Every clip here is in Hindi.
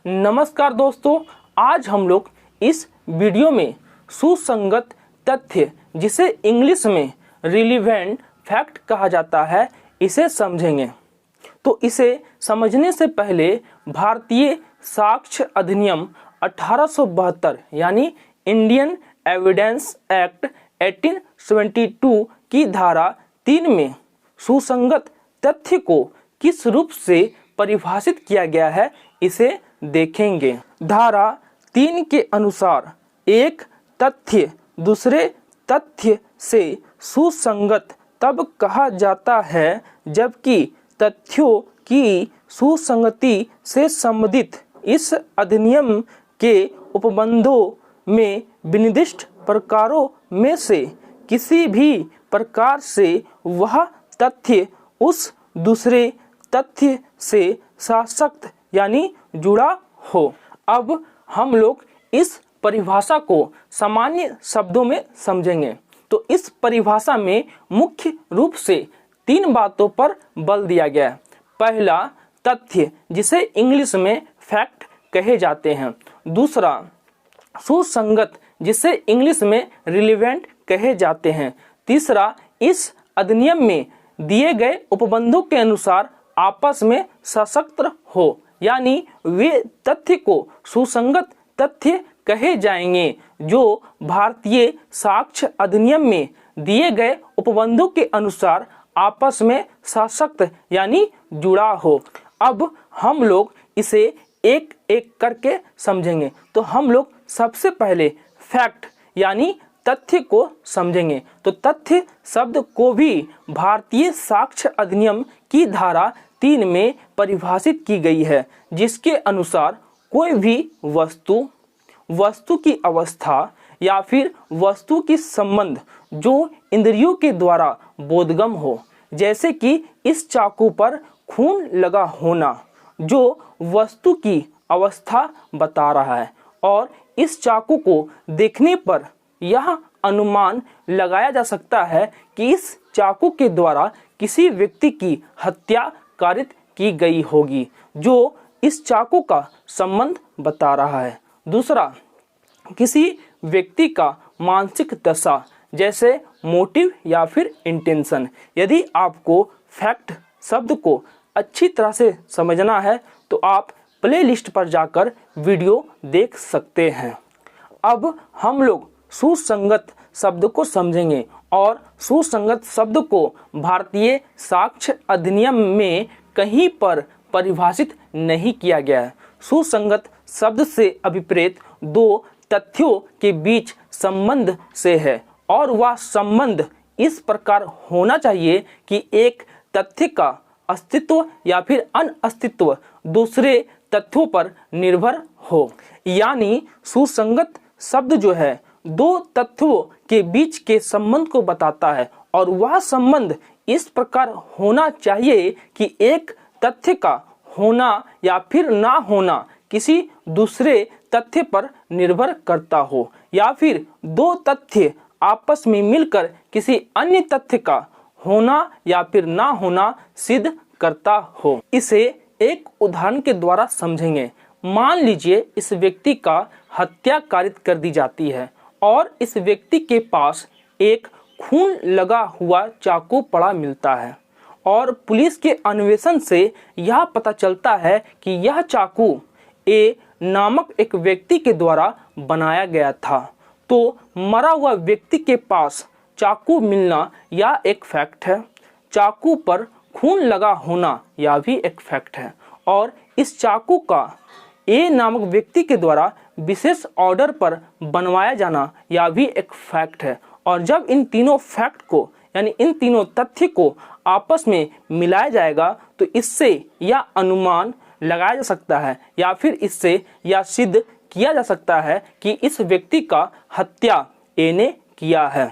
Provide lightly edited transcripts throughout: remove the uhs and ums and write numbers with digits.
नमस्कार दोस्तों, आज हम लोग इस वीडियो में सुसंगत तथ्य, जिसे इंग्लिश में रिलीवेंट फैक्ट कहा जाता है, इसे समझेंगे। तो इसे समझने से पहले भारतीय साक्ष्य अधिनियम 1872 यानी इंडियन एविडेंस एक्ट 1872 की धारा 3 में सुसंगत तथ्य को किस रूप से परिभाषित किया गया है, इसे देखेंगे। धारा 3 के अनुसार एक तथ्य दूसरे तथ्य से सुसंगत तब कहा जाता है जबकि तथ्यों की सुसंगति से संबंधित इस अधिनियम के उपबंधों में विनिर्दिष्ट प्रकारों में से किसी भी प्रकार से वह तथ्य उस दूसरे तथ्य से सशक्त यानी जुड़ा हो। अब हम लोग इस परिभाषा को सामान्य शब्दों में समझेंगे। तो इस परिभाषा में मुख्य रूप से 3 बातों पर बल दिया गया है। पहला, तथ्य, जिसे इंग्लिश में फैक्ट कहे जाते हैं। दूसरा, सुसंगत, जिसे इंग्लिश में रिलेवेंट कहे जाते हैं। तीसरा, इस अधिनियम में दिए गए उपबंधों के अनुसार आपस में सशक्त हो, यानी वे तथ्य को सुसंगत तथ्य कहे जाएंगे जो भारतीय साक्ष्य अधिनियम में दिए गए उपबंधों के अनुसार आपस में सशक्त यानी जुड़ा हो। अब हम लोग इसे एक एक करके समझेंगे। तो हम लोग सबसे पहले फैक्ट यानी तथ्य को समझेंगे। तो तथ्य शब्द को भी भारतीय साक्ष्य अधिनियम की धारा 3 में परिभाषित की गई है, जिसके अनुसार कोई भी वस्तु की अवस्था या फिर वस्तु की संबंध जो इंद्रियों के द्वारा बोधगम्य हो, जैसे कि इस चाकू पर खून लगा होना, जो वस्तु की अवस्था बता रहा है। और इस चाकू को देखने पर यह अनुमान लगाया जा सकता है कि इस चाकू के द्वारा किसी व्यक्ति की हत्या कारित की गई होगी, जो इस चाकू का संबंध बता रहा है। दूसरा, किसी व्यक्ति का मानसिक दशा, जैसे मोटिव या फिर इंटेंशन। यदि आपको फैक्ट शब्द को अच्छी तरह से समझना है तो आप प्लेलिस्ट पर जाकर वीडियो देख सकते हैं। अब हम लोग सुसंगत शब्द को समझेंगे। और सुसंगत शब्द को भारतीय साक्ष्य अधिनियम में कहीं पर परिभाषित नहीं किया गया है। सुसंगत शब्द से अभिप्रेत 2 तथ्यों के बीच संबंध से है, और वह संबंध इस प्रकार होना चाहिए कि एक तथ्य का अस्तित्व या फिर अनअस्तित्व दूसरे तथ्यों पर निर्भर हो। यानी सुसंगत शब्द जो है 2 तथ्यों के बीच के संबंध को बताता है, और वह संबंध इस प्रकार होना चाहिए कि एक तथ्य का होना या फिर ना होना किसी दूसरे तथ्य पर निर्भर करता हो, या फिर 2 तथ्य आपस में मिलकर किसी अन्य तथ्य का होना या फिर ना होना सिद्ध करता हो। इसे एक उदाहरण के द्वारा समझेंगे। मान लीजिए इस व्यक्ति का हत्या कारित कर दी जाती है और इस व्यक्ति के पास एक खून लगा हुआ चाकू पड़ा मिलता है, और पुलिस के अन्वेषण से यह पता चलता है कि यह चाकू ए नामक एक व्यक्ति के द्वारा बनाया गया था। तो मरा हुआ व्यक्ति के पास चाकू मिलना यह एक फैक्ट है, चाकू पर खून लगा होना यह भी एक फैक्ट है, और इस चाकू का ए नामक व्यक्ति के द्वारा विशेष ऑर्डर पर बनवाया जाना यह भी एक फैक्ट है। और जब इन तीनों फैक्ट को यानी इन तीनों तथ्य को आपस में मिलाया जाएगा तो इससे यह अनुमान लगाया जा सकता है या फिर इससे यह सिद्ध किया जा सकता है कि इस व्यक्ति का हत्या ए ने किया है।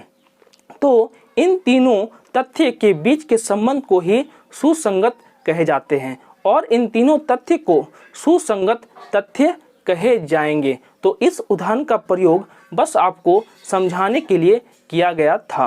तो इन तीनों तथ्य के बीच के संबंध को ही सुसंगत कहे जाते हैं, और इन तीनों तथ्य को सुसंगत तथ्य कहे जाएंगे। तो इस उदाहरण का प्रयोग बस आपको समझाने के लिए किया गया था।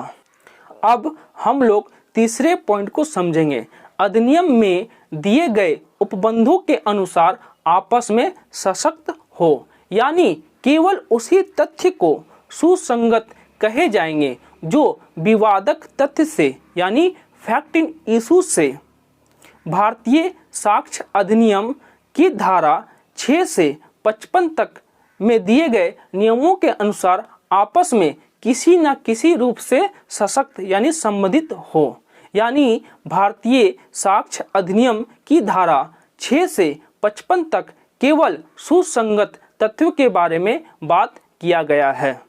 अब हम लोग तीसरे पॉइंट को समझेंगे। अधिनियम में दिए गए उपबंधों के अनुसार आपस में सशक्त हो, यानी केवल उसी तथ्य को सुसंगत कहे जाएंगे जो विवादक तथ्य से यानी फैक्ट इन इशू से भारतीय साक्ष्य अधिनियम की धारा 6 से 55 तक में दिए गए नियमों के अनुसार आपस में किसी न किसी रूप से सशक्त यानी संबंधित हो। यानी भारतीय साक्ष्य अधिनियम की धारा 6 से 55 तक केवल सुसंगत तथ्यों के बारे में बात किया गया है।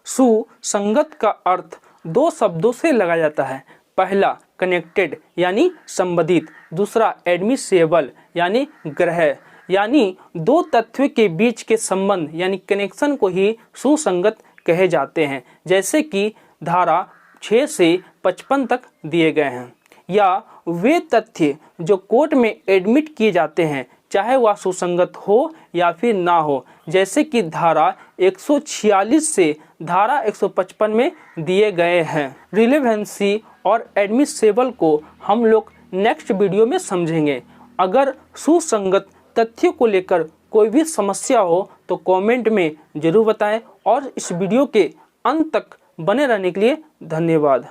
सुसंगत का अर्थ दो शब्दों से लगाया जाता है। पहला कनेक्टेड यानी संबंधित, दूसरा एडमिसेबल यानी ग्राह्य, यानी दो तथ्यों के बीच के संबंध यानी कनेक्शन को ही सुसंगत कहे जाते हैं, जैसे कि धारा 6 से 55 तक दिए गए हैं। या वे तथ्य जो कोर्ट में एडमिट किए जाते हैं चाहे वह सुसंगत हो या फिर ना हो, जैसे कि धारा 146 से धारा 155 में दिए गए हैं। रिलेवेंसी और एडमिसेबल को हम लोग नेक्स्ट वीडियो में समझेंगे। अगर सुसंगत तथ्यों को लेकर कोई भी समस्या हो तो कमेंट में जरूर बताएं और इस वीडियो के अंत तक बने रहने के लिए धन्यवाद।